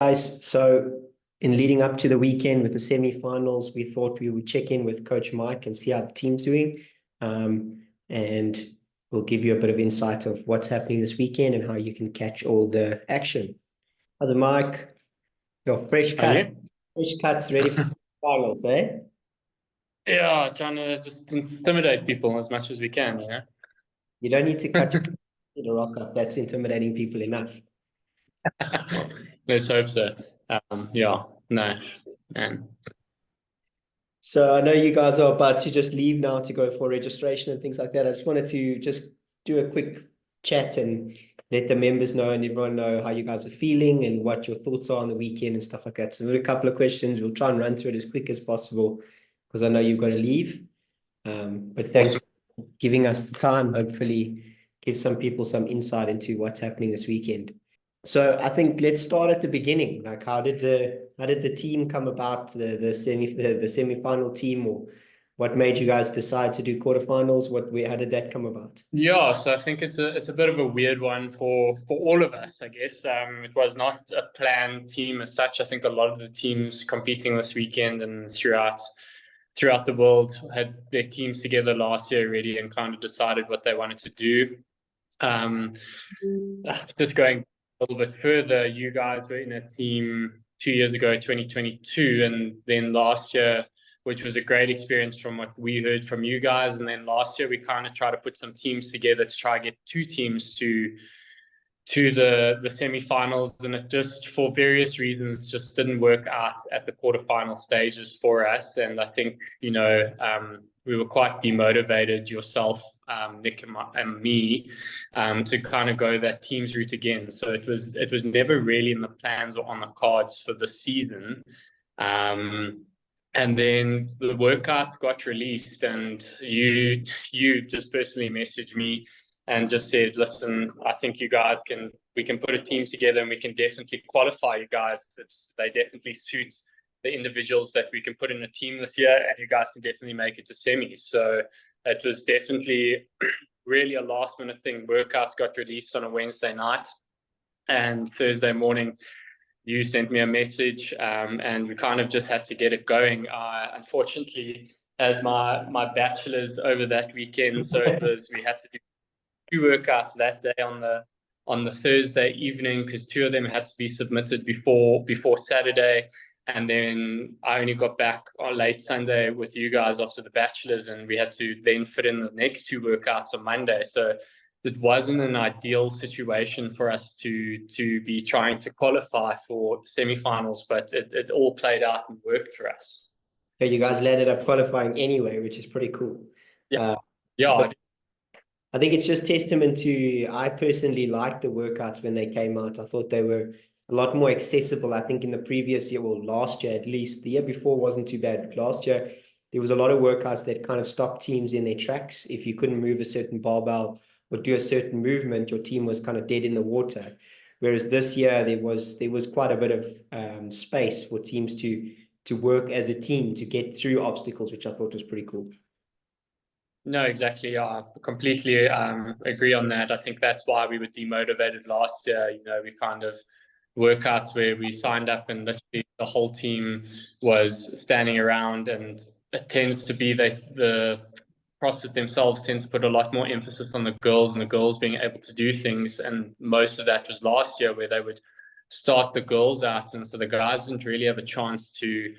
Guys, so in leading up to the weekend with the semi-finals, we thought we would check in with Coach Mike and see how the team's doing. And we'll give you a bit of insight of what's happening this weekend and how you can catch all the action. How's it, Mike? Your Are you? fresh cuts ready for the finals, eh? Yeah, trying to just intimidate people as much as we can. You don't need to cut the rock up. That's intimidating people enough. Let's hope so. Yeah, no, and So I know you guys are about to just leave now to go for registration and things like that. I just wanted to just do a quick chat and let the members know and everyone know how you guys are feeling and what your thoughts are on the weekend and stuff like that. So we've got a couple of questions. We'll try and run through it as quick as possible because I know you've got to leave. But thanks awesome. for giving us the time. Hopefully give some people some insight into what's happening this weekend. So I think let's start at the beginning. Like, how did the team come about, the semi-final team, or what made you guys decide to do quarterfinals? How did that come about? Yeah, so I think it's a bit of a weird one for all of us, I guess. It was not a planned team as such. I think a lot of the teams competing this weekend and throughout the world had their teams together last year already and kind of decided what they wanted to do. Um, just going a little bit further, you guys were in a team 2 years ago, 2022, and then last year, which was a great experience from what we heard from you guys. And then last year, we kind of tried to put some teams together to try to get two teams to the semi-finals, and it just for various reasons just didn't work out at the quarterfinal stages for us. And I think we were quite demotivated, yourself, Nick, and me, to kind of go that team's route again. So it was never really in the plans or on the cards for the season. And then the workouts got released, and you just personally messaged me and just said, listen, I think we can put a team together and we can definitely qualify you guys. They definitely suit the individuals that we can put in a team this year, and you guys can definitely make it to semis. So it was definitely really a last minute thing. Workouts got released on a Wednesday night, and Thursday morning, you sent me a message, and we kind of just had to get it going. I unfortunately had my bachelor's over that weekend, so we had to do two workouts that day on the Thursday evening because two of them had to be submitted before Saturday, and then I only got back on late Sunday with you guys after the bachelor's, and we had to then fit in the next two workouts on Monday. So it wasn't an ideal situation for us to be trying to qualify for semifinals, but it all played out and worked for us. So you guys landed up qualifying anyway, which is pretty cool. Yeah, But yeah, I think it's just testament to, I personally liked the workouts when they came out. I thought they were a lot more accessible. I think in the previous year, or last year at least, the year before wasn't too bad. Last year, there was a lot of workouts that kind of stopped teams in their tracks. If you couldn't move a certain barbell or do a certain movement, your team was kind of dead in the water. Whereas this year, there was quite a bit of space for teams to work as a team to get through obstacles, which I thought was pretty cool. No, exactly. I completely agree on that. I think that's why we were demotivated last year. We kind of workouts where we signed up and literally the whole team was standing around, and it tends to be that the CrossFit themselves tend to put a lot more emphasis on the girls and the girls being able to do things. And most of that was last year where they would start the girls out. And so the guys didn't really have a chance to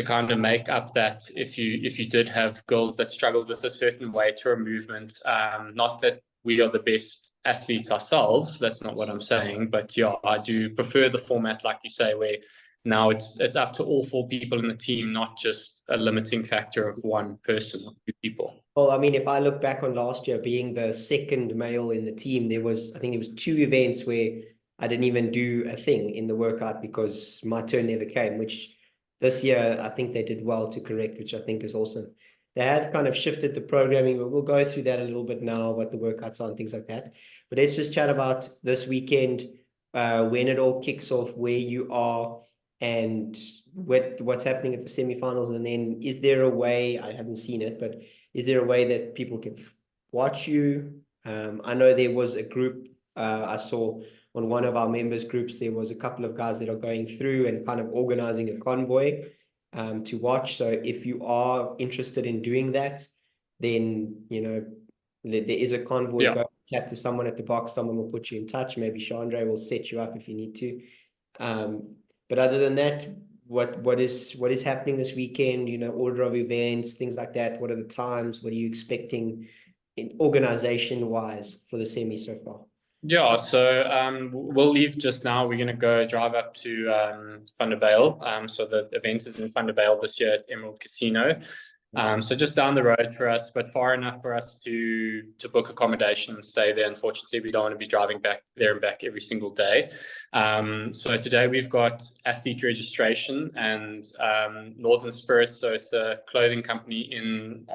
kind of make up that if you did have girls that struggled with a certain weight or a movement. Not that we are the best athletes ourselves, that's not what I'm saying, but yeah, I do prefer the format, like you say, where now it's up to all four people in the team, not just a limiting factor of one person or two people. Well, I mean, if I look back on last year being the second male in the team, I think it was two events where I didn't even do a thing in the workout because my turn never came, which this year I think they did well to correct, which I think is awesome. They have kind of shifted the programming, but we'll go through that a little bit now, what the workouts are and things like that. But let's just chat about this weekend, when it all kicks off, where you are, and what's happening at the semifinals. And then is there a way, I haven't seen it, but is there a way that people can watch you? I know there was a group I saw on one of our members groups, there was a couple of guys that are going through and kind of organizing a convoy to watch. So if you are interested in doing that, then, you know, there is a convoy. Yeah. Go chat to someone at the box. Someone will put you in touch. Maybe Chandra will set you up if you need to. But other than that, what is happening this weekend? You know, order of events, things like that. What are the times? What are you expecting in organization wise for the semi so far? Yeah, so we'll leave just now. We're going to go drive up to Thunderbale. So the event is in Thunderbale this year at Emerald Casino. So just down the road for us, but far enough for us to book accommodation and stay there. Unfortunately, we don't want to be driving back there and back every single day. So today we've got athlete registration and Northern Spirits. So it's a clothing company in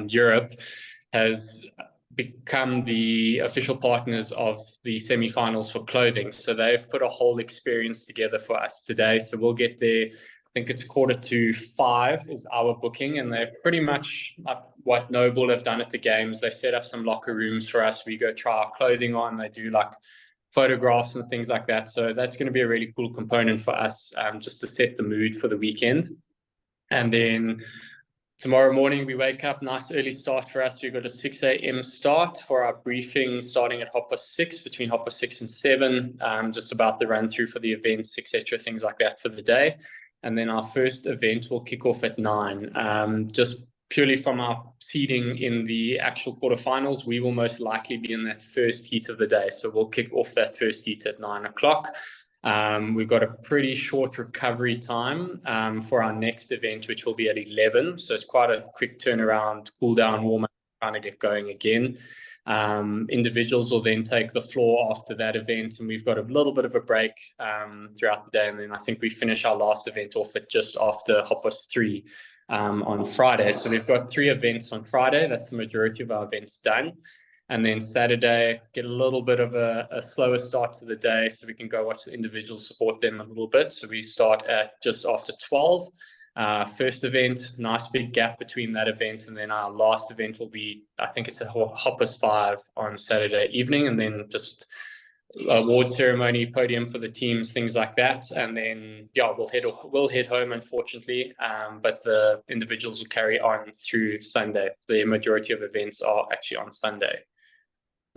Europe, has become the official partners of the semi-finals for clothing. So they've put a whole experience together for us today. So we'll get there. I think it's 4:45 is our booking, and they're pretty much what Noble have done at the games. They've set up some locker rooms for us. We go try our clothing on. They do like photographs and things like that. So that's going to be a really cool component for us, just to set the mood for the weekend. And then tomorrow morning, we wake up, nice early start for us. We've got a 6 a.m. start for our briefing, starting at 6:30, between 6:30 and 7, just about the run through for the events, etc., things like that for the day. And then our first event will kick off at 9. Just purely from our seeding in the actual quarterfinals, we will most likely be in that first heat of the day. So we'll kick off that first heat at 9 o'clock. We've got a pretty short recovery time for our next event, which will be at 11. So it's quite a quick turnaround, cool down, warm up, kind of get going again. Individuals will then take the floor after that event, and we've got a little bit of a break throughout the day. And then I think we finish our last event off at just after 3:30 on Friday. So we've got 3 events on Friday. That's the majority of our events done. And then Saturday, get a little bit of a slower start to the day so we can go watch the individuals, support them a little bit. So we start at just after 12. First event, nice big gap between that event, and then our last event will be, I think it's a Hoppers 5 on Saturday evening, and then just award ceremony, podium for the teams, things like that. And then we'll head home, unfortunately, but the individuals will carry on through Sunday. The majority of events are actually on Sunday.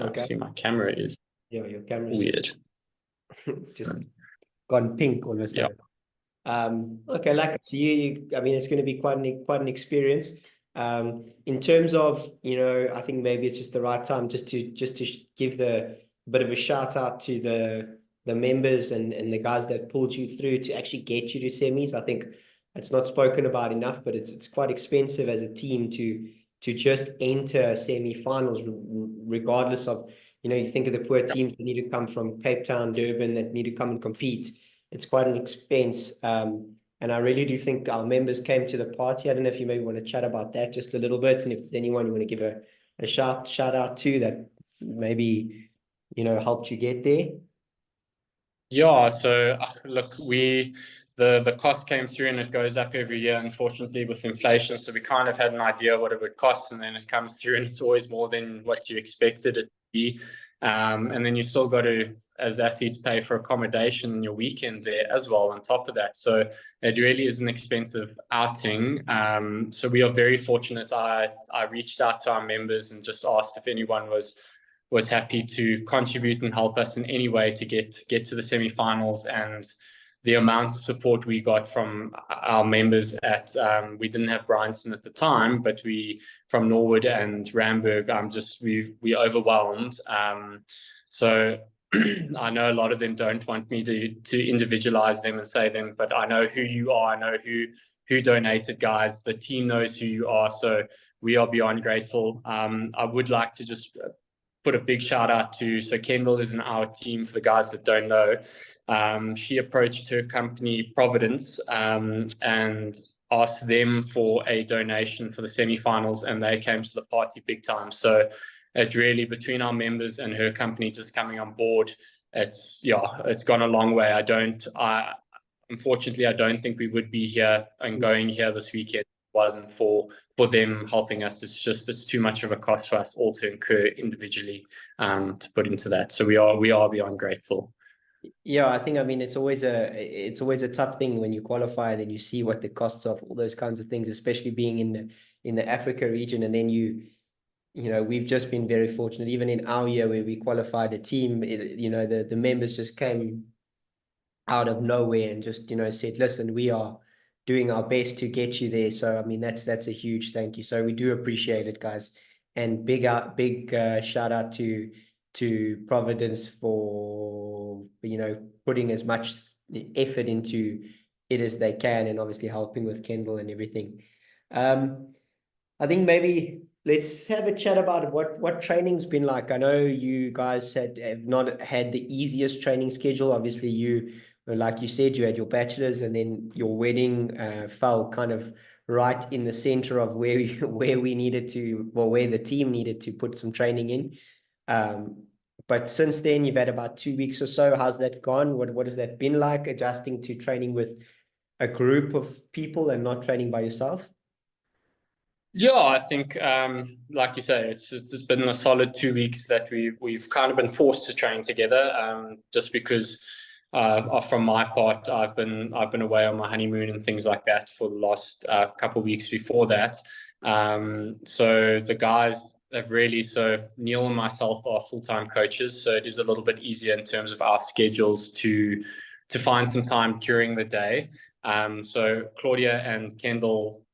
Okay. I see my camera is your camera's weird. Just gone pink all of a sudden. Okay, like so I mean, it's going to be quite an experience. In terms of, you know, I think maybe it's just the right time just to give the bit of a shout out to the members and the guys that pulled you through to actually get you to semis. I think it's not spoken about enough, but it's quite expensive as a team to just enter semi-finals, regardless of, you know, you think of the poor teams that need to come from Cape Town, Durban, that need to come and compete. It's quite an expense. And I really do think our members came to the party. I don't know if you maybe want to chat about that just a little bit. And if there's anyone you want to give a shout out to that maybe, you know, helped you get there. Yeah, so look, the cost came through and it goes up every year, unfortunately, with inflation. So we kind of had an idea what it would cost, and then it comes through and it's always more than what you expected it to be. And then you still got to, as athletes, pay for accommodation in your weekend there as well on top of that. So it really is an expensive outing. So we are very fortunate. I reached out to our members and just asked if anyone was happy to contribute and help us in any way to get to the semi-finals. And the amount of support we got from our members at, we didn't have Bryanston at the time, but from Norwood and Ramberg, we overwhelmed. So I know a lot of them don't want me to individualize them and say them, but I know who you are. I know who donated, guys. The team knows who you are. So we are beyond grateful. I would like to just put a big shout out to, so Kendall is in our team for the guys that don't know. She approached her company Providence and asked them for a donation for the semi-finals, and they came to the party big time. So it really, between our members and her company just coming on board, it's gone a long way. Unfortunately, I don't think we would be here and going here this weekend wasn't for them helping us. It's too much of a cost for us all to incur individually to put into that. So we are beyond grateful. Yeah, I mean it's always a tough thing when you qualify, then you see what the costs of all those kinds of things, especially being in the Africa region, and then you know, we've just been very fortunate, even in our year where we qualified a team, you know, the members just came out of nowhere and just, you know, said, listen, we are doing our best to get you there. So, I mean, that's a huge thank you. So we do appreciate it, guys. And big shout out to Providence for, you know, putting as much effort into it as they can, and obviously helping with Kendall and everything. I think maybe let's have a chat about what training's been like. I know you guys have not had the easiest training schedule. Obviously, you, like you said, you had your bachelor's, and then your wedding fell kind of right in the center of where we needed to, well, where the team needed to put some training in. But since then, you've had about 2 weeks or so. How's that gone? What has that been like, adjusting to training with a group of people and not training by yourself? Yeah, I think, like you say, it's just been a solid 2 weeks that we've kind of been forced to train together, just because, from my part, I've been away on my honeymoon and things like that for the last couple of weeks before that. So the guys have really, so Neil and myself are full-time coaches, so it is a little bit easier in terms of our schedules to find some time during the day. So Claudia and Kendall,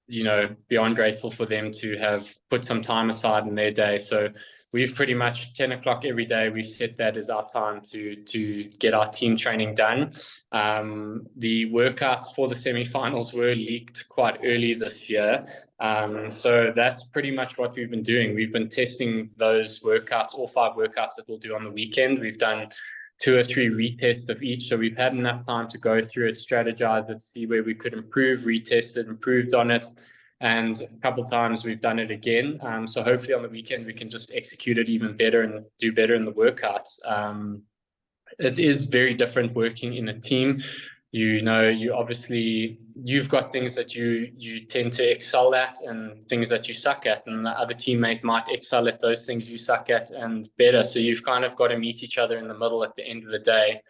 you know, beyond grateful for them to have put some time aside in their day. So we've pretty much 10 o'clock every day, we set that as our time to get our team training done. The workouts for the semifinals were leaked quite early this year. So that's pretty much what we've been doing. We've been testing those workouts, all 5 workouts that we'll do on the weekend. We've done 2 or 3 retests of each. So we've had enough time to go through it, strategize it, see where we could improve, retest it, improved on it. And a couple of times we've done it again. So hopefully on the weekend we can just execute it even better and do better in the workouts. It is very different working in a team. You know, you've got things that you tend to excel at and things that you suck at, and the other teammate might excel at those things you suck at and better. So you've kind of got to meet each other in the middle at the end of the day.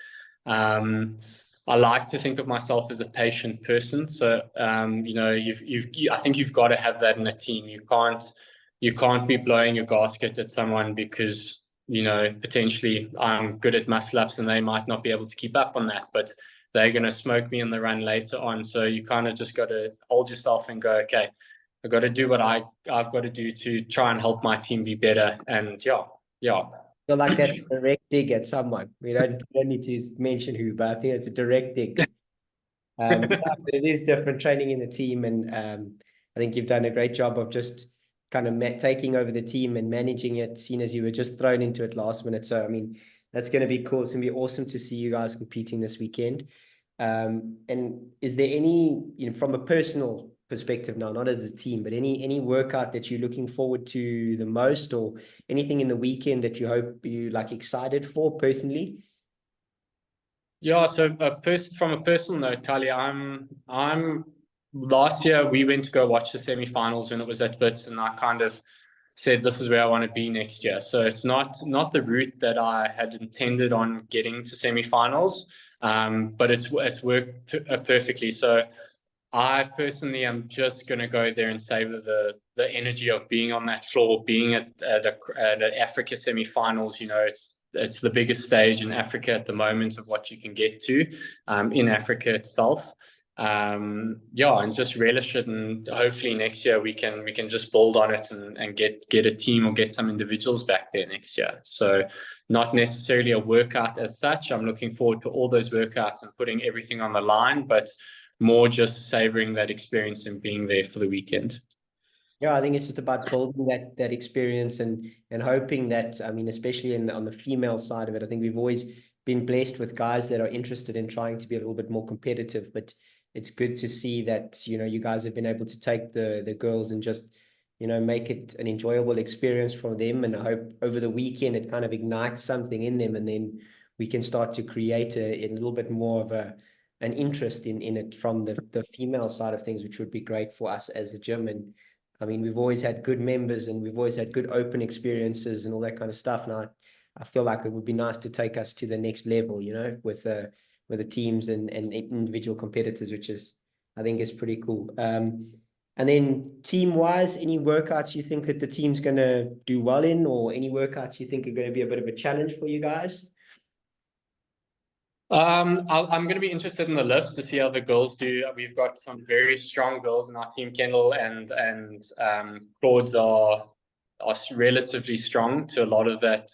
I like to think of myself as a patient person. So, you know, I think you've got to have that in a team. You can't be blowing your gasket at someone because, you know, potentially I'm good at muscle ups and they might not be able to keep up on that, but they're going to smoke me in the run later on. So you kind of just got to hold yourself and go, okay, I've got to do what I've got to do to try and help my team be better. And yeah. So like that direct dig at someone. We don't need to mention who, but I think it's a direct dig. It is different training in the team, and I think you've done a great job of just kind of taking over the team and managing it, seeing as you were just thrown into it last minute. So, I mean, that's going to be cool. It's going to be awesome to see you guys competing this weekend. And is there any, you know, from a personal perspective now, not as a team, but any workout that you're looking forward to the most, or anything in the weekend that you hope you like excited for personally? Yeah, so from a personal note, Kali, I'm last year we went to go watch the semifinals when it was at Wits, and I kind of said this is where I want to be next year. So it's not the route that I had intended on getting to semifinals, but it's worked perfectly. So I personally am just going to go there and savor the energy of being on that floor, being at Africa semifinals. You know, it's the biggest stage in Africa at the moment of what you can get to in Africa itself. Yeah, and just relish it, and hopefully next year we can just build on it and get a team or get some individuals back there next year. So not necessarily a workout as such. I'm looking forward to all those workouts and putting everything on the line, but more just savoring that experience and being there for the weekend. Yeah, I think it's just about building that experience and hoping that, I mean, especially on the female side of it, I think we've always been blessed with guys that are interested in trying to be a little bit more competitive. But it's good to see that, you know, you guys have been able to take the girls and just, you know, make it an enjoyable experience for them. And I hope over the weekend it kind of ignites something in them, and then we can start to create a little bit more of an interest in it from the female side of things, which would be great for us as a gym. And I mean, we've always had good members and we've always had good open experiences and all that kind of stuff. Now, I feel like it would be nice to take us to the next level, you know, with the teams and individual competitors, which is, I think, is pretty cool. And then team-wise, any workouts you think that the team's going to do well in, or any workouts you think are going to be a bit of a challenge for you guys? I'm going to be interested in the lifts to see how the girls do. We've got some very strong girls in our team. Kendall and Claude's are relatively strong to a lot of that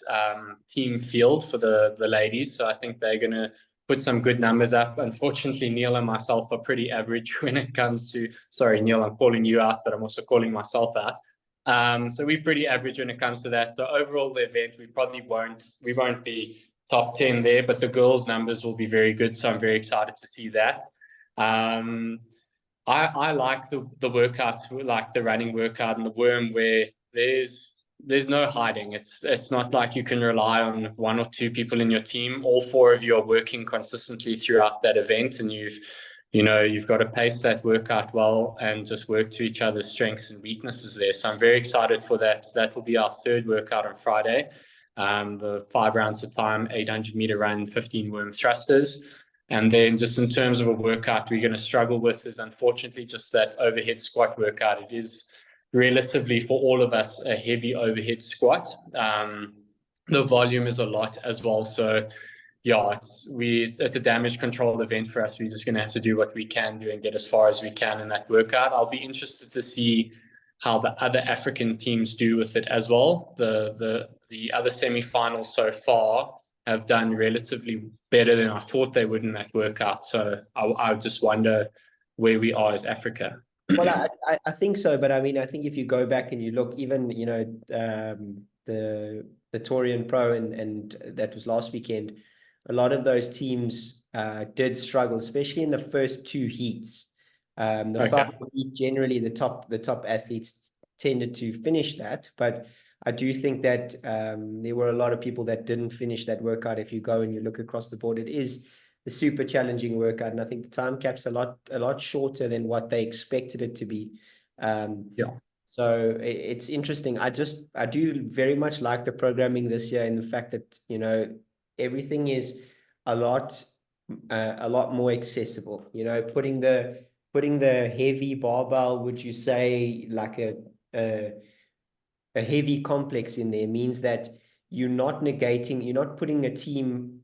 team field for the ladies. So I think they're going to put some good numbers up. Unfortunately, Neil and myself are pretty average when it comes to. Sorry, Neil, I'm calling you out, but I'm also calling myself out. So we're pretty average when it comes to that. So overall, the event we won't be top 10 there, but the girls' numbers will be very good. So I'm very excited to see that. I like the workouts, like the running workout and the worm, where there's no hiding. It's not like you can rely on one or two people in your team. All four of you are working consistently throughout that event, and you've got to pace that workout well and just work to each other's strengths and weaknesses there. So I'm very excited for that. That will be our third workout on Friday. The 5 rounds of time, 800-meter run, 15 worm thrusters. And then just in terms of a workout we're going to struggle with is unfortunately just that overhead squat workout. It is relatively, for all of us, a heavy overhead squat. The volume is a lot as well. So yeah, it's a damage control event for us. We're just going to have to do what we can do and get as far as we can in that workout. I'll be interested to see how the other African teams do with it as well. The other semi-finals so far have done relatively better than I thought they would in that workout. So I just wonder where we are as Africa. Well, I think so, but I mean, I think if you go back and you look, even the Torian Pro and that was last weekend, a lot of those teams did struggle, especially in the first 2 heats. The final heat, generally the top athletes tended to finish that, but I do think that there were a lot of people that didn't finish that workout. If you go and you look across the board, it is a super challenging workout, and I think the time cap's a lot shorter than what they expected it to be. So it's interesting. I do very much like the programming this year, in the fact that everything is a lot more accessible. Putting the heavy barbell, would you say, like a heavy complex in there, means that you're not putting a team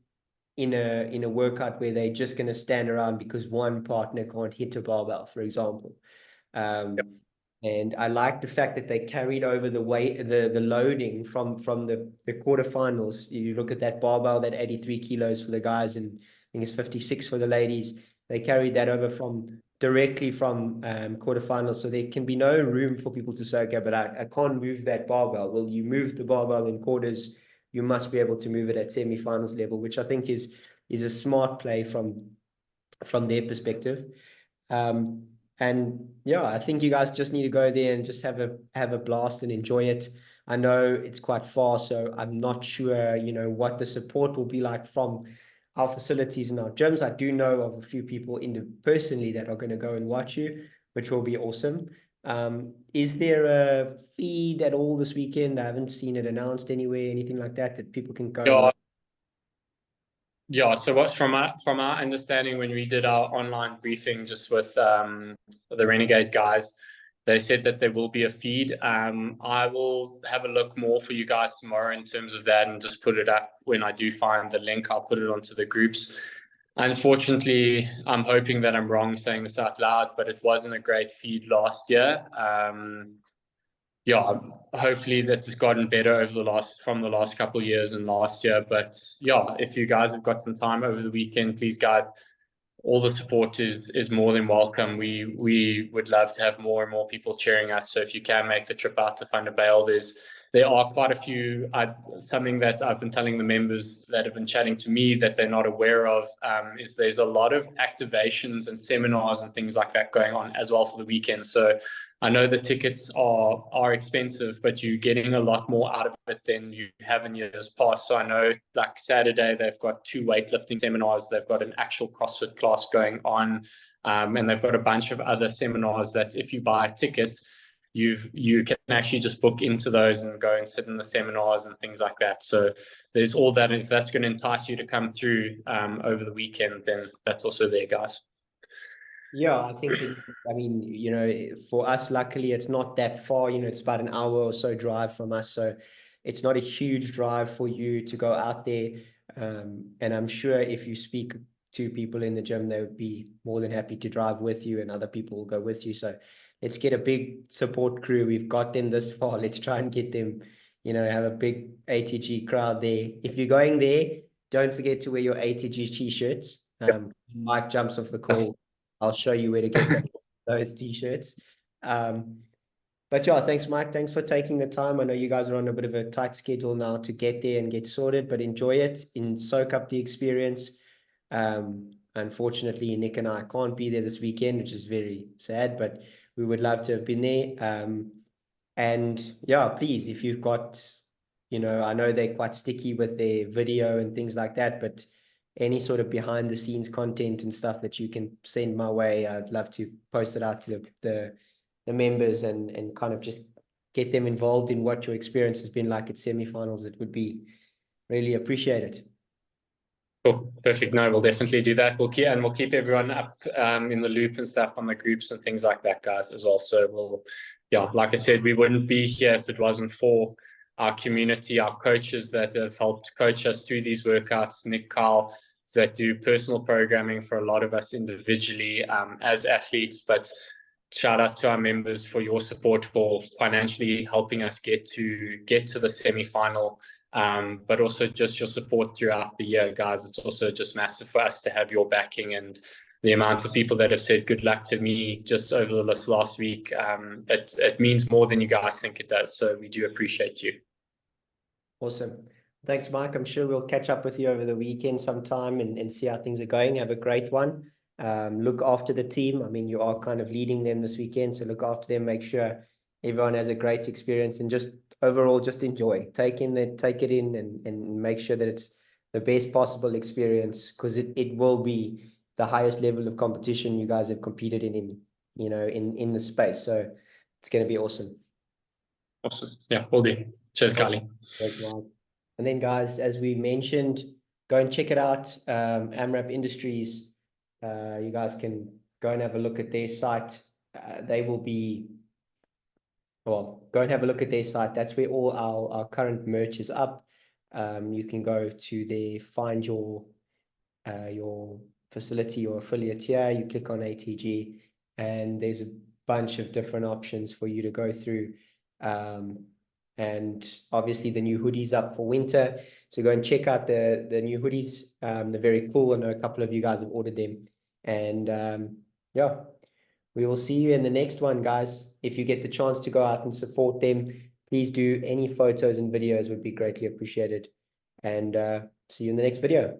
in a workout where they're just going to stand around because one partner can't hit a barbell, for example. And I like the fact that they carried over the weight, the loading from the quarterfinals. You look at that barbell, that 83 kilos for the guys, and I think it's 56 for the ladies. They carried that over directly from quarterfinals. So there can be no room for people to say, okay, but I can't move that barbell. Well, you move the barbell in quarters, you must be able to move it at semi-finals level, which I think is a smart play from their perspective. And yeah, I think you guys just need to go there and just have a blast and enjoy it. I know it's quite far, so I'm not sure, what the support will be like from our facilities and our gyms. I do know of a few people personally that are going to go and watch you, which will be awesome. Is there a feed at all this weekend? I haven't seen it announced anywhere, anything like that people can go. Yeah, so what's from our understanding, when we did our online briefing just with the Renegade guys, they said that there will be a feed. I will have a look more for you guys tomorrow in terms of that and just put it up when I do find the link. I'll put it onto the groups. Unfortunately, I'm hoping that I'm wrong saying this out loud, but it wasn't a great feed last year. Yeah, hopefully that's gotten better from the last couple of years and last year. But yeah, if you guys have got some time over the weekend, please, guys, all the support is more than welcome. We would love to have more and more people cheering us. So if you can make the trip out to Thunderbale, there are quite a few, something that I've been telling the members that have been chatting to me that they're not aware of, is there's a lot of activations and seminars and things like that going on as well for the weekend. So I know the tickets are expensive, but you're getting a lot more out of it than you have in years past. So I know like Saturday, they've got 2 weightlifting seminars. They've got an actual CrossFit class going on. And they've got a bunch of other seminars that if you buy a ticket, you can actually just book into those and go and sit in the seminars and things like that. So there's all that. If that's going to entice you to come through over the weekend, then that's also there, guys. Yeah, I think I mean, you know, for us, luckily, it's not that far. You know, it's about an hour or so drive from us, so it's not a huge drive for you to go out there. And I'm sure if you speak to people in the gym, they would be more than happy to drive with you, and other people will go with you. So let's get a big support crew. We've got them this far. Let's try and get them, you know, have a big ATG crowd there. If you're going there, don't forget to wear your ATG t-shirts. Mike jumps off the call. I'll show you where to get those t-shirts. But yeah, thanks, Mike. Thanks for taking the time. I know you guys are on a bit of a tight schedule now to get there and get sorted, but enjoy it and soak up the experience. Unfortunately, Nick and I can't be there this weekend, which is very sad, but we would love to have been there. And yeah, please, if you've got, you know, I know they're quite sticky with their video and things like that, but any sort of behind the scenes content and stuff that you can send my way, I'd love to post it out to the members and kind of just get them involved in what your experience has been like at semifinals. It would be really appreciated. Cool. Perfect. No, we'll definitely do that. We'll keep everyone up in the loop and stuff on the groups and things like that, guys, as well. So like I said, we wouldn't be here if it wasn't for our community, our coaches that have helped coach us through these workouts, Nick, Carl, that do personal programming for a lot of us individually as athletes. But shout out to our members for your support, for financially helping us get to the semi-final, but also just your support throughout the year, guys. It's also just massive for us to have your backing, and the amount of people that have said good luck to me just over this last week. It means more than you guys think it does. So we do appreciate you. Awesome. Thanks, Mike. I'm sure we'll catch up with you over the weekend sometime and see how things are going. Have a great one. Look after the team. I mean, you are kind of leading them this weekend, so look after them. Make sure everyone has a great experience, and just overall, just enjoy. Take it in, and make sure that it's the best possible experience, because it will be the highest level of competition you guys have competed in you know, in the space. So it's going to be awesome. Awesome. Yeah, will do. Cheers, Carly. Thanks, Mike. And then, guys, as we mentioned, go and check it out. AMRAP Industries. You guys can go and have a look at their site. They will be, well, go and have a look at their site. That's where all our current merch is up. You can go to there, find your facility or affiliate here. You click on ATG, and there's a bunch of different options for you to go through. And obviously the new hoodies up for winter. So go and check out the new hoodies. They're very cool. I know a couple of you guys have ordered them. And yeah, we will see you in the next one, guys. If you get the chance to go out and support them, please do. Any photos and videos would be greatly appreciated. And see you in the next video.